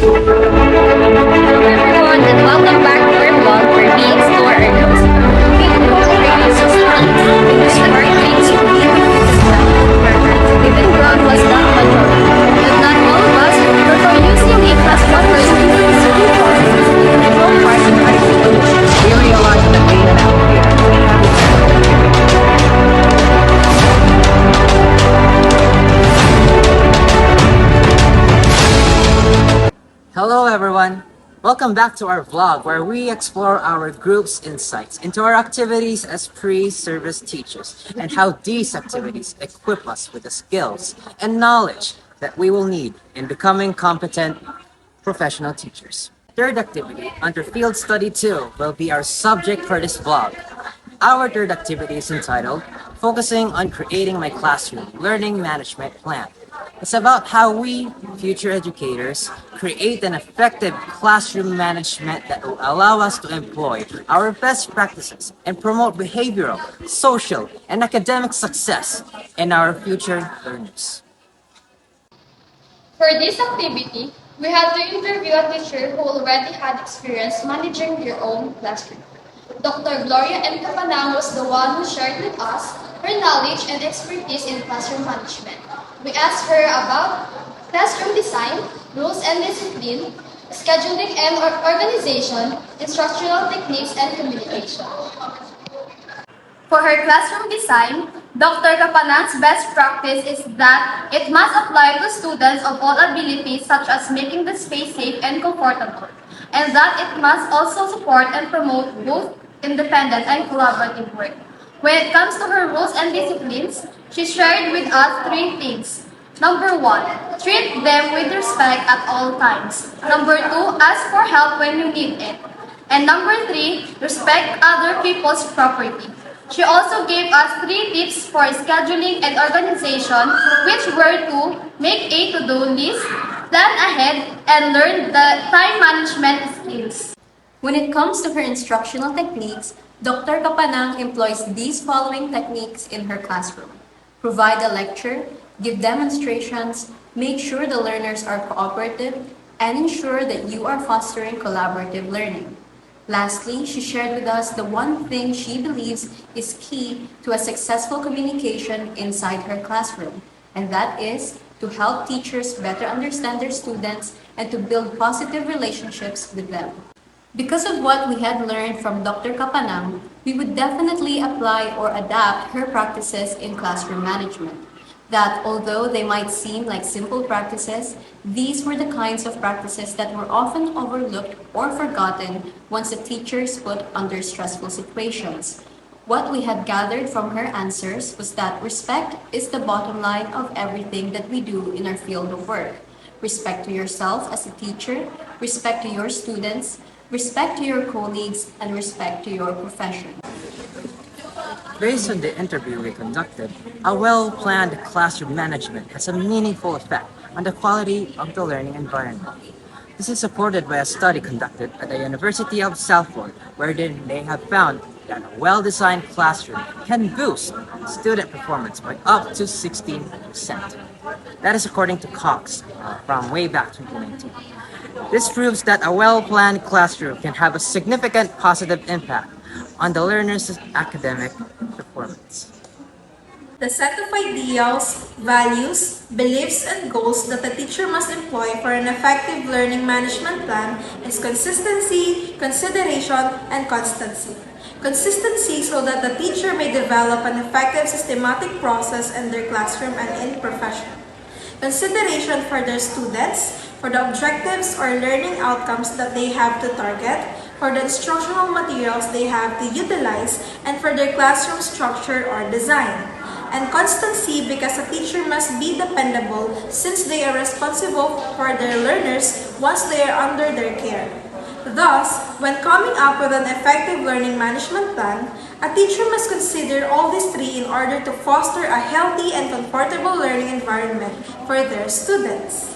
Everyone, and welcome back to our vlog where we explore our roots. We explore experiences, habits, and inspire dreams to be even ground was not majority. But not all of us, but for using a class 1 person to school processes, integral part of our evolution. We realized that we have Hello everyone! Welcome back to our vlog where we explore our group's insights into our activities as pre-service teachers and how these activities equip us with the skills and knowledge that we will need in becoming competent professional teachers. Third activity under Field Study 2 will be our subject for this vlog. Our third activity is entitled Focusing on Creating My Classroom Learning Management Plan. It's about how we, future educators, create an effective classroom management that will allow us to employ our best practices and promote behavioral, social, and academic success in our future learners. For this activity, we had to interview a teacher who already had experience managing their own classroom. Dr. Gloria N. Capanang was the one who shared with us her knowledge and expertise in classroom management. We asked her about classroom design, rules and discipline, scheduling and organization, instructional techniques, and communication. For her classroom design, Dr. Capanang's best practice is that it must apply to students of all abilities such as making the space safe and comfortable, and that it must also support and promote both independent and collaborative work. When it comes to her rules and disciplines, she shared with us 3 things. Number 1, treat them with respect at all times. Number 2, ask for help when you need it. And number 3, respect other people's property. She also gave us 3 tips for scheduling and organization, which were to make a to-do list, plan ahead, and learn the time management skills. When it comes to her instructional techniques, Dr. Capanang employs these following techniques in her classroom. Provide a lecture, give demonstrations, make sure the learners are cooperative, and ensure that you are fostering collaborative learning. Lastly, she shared with us the one thing she believes is key to a successful communication inside her classroom, and that is to help teachers better understand their students and to build positive relationships with them. Because of what we had learned from Dr. Capanang, we would definitely apply or adapt her practices in classroom management. That although they might seem like simple practices, these were the kinds of practices that were often overlooked or forgotten once the teachers put under stressful situations. What we had gathered from her answers was that respect is the bottom line of everything that we do in our field of work. Respect to yourself as a teacher, respect to your students, respect to your colleagues, and respect to your profession. Based on the interview we conducted, a well-planned classroom management has a meaningful effect on the quality of the learning environment. This is supported by a study conducted at the University of Salford, where they have found that a well-designed classroom can boost student performance by up to 16%. That is according to Cox from way back 2019. This proves that a well-planned classroom can have a significant positive impact on the learner's academic performance. The set of ideals, values, beliefs, and goals that a teacher must employ for an effective learning management plan is consistency, consideration, and constancy. Consistency so that the teacher may develop an effective systematic process in their classroom and in profession. Consideration for their students, for the objectives or learning outcomes that they have to target, for the instructional materials they have to utilize, and for their classroom structure or design. And constancy because a teacher must be dependable since they are responsible for their learners once they are under their care. Thus, when coming up with an effective learning management plan, a teacher must consider all these 3 in order to foster a healthy and comfortable learning environment for their students.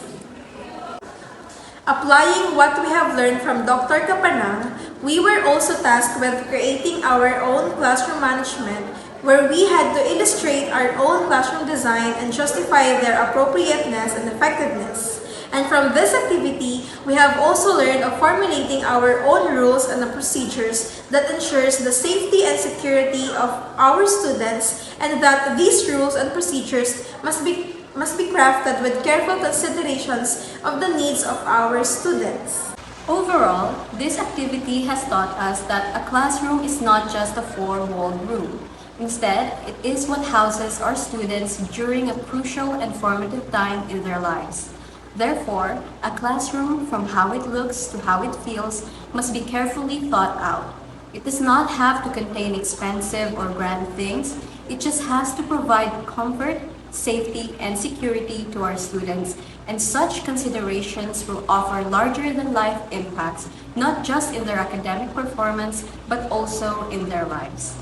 Applying what we have learned from Dr. Capanang, we were also tasked with creating our own classroom management where we had to illustrate our own classroom design and justify their appropriateness and effectiveness. And from this activity, we have also learned of formulating our own rules and procedures that ensures the safety and security of our students, and that these rules and procedures must be crafted with careful considerations of the needs of our students. Overall, this activity has taught us that a classroom is not just a four-walled room. Instead, it is what houses our students during a crucial and formative time in their lives. Therefore, a classroom, from how it looks to how it feels, must be carefully thought out. It does not have to contain expensive or grand things. It just has to provide comfort, safety, and security to our students, and such considerations will offer larger-than-life impacts, not just in their academic performance, but also in their lives.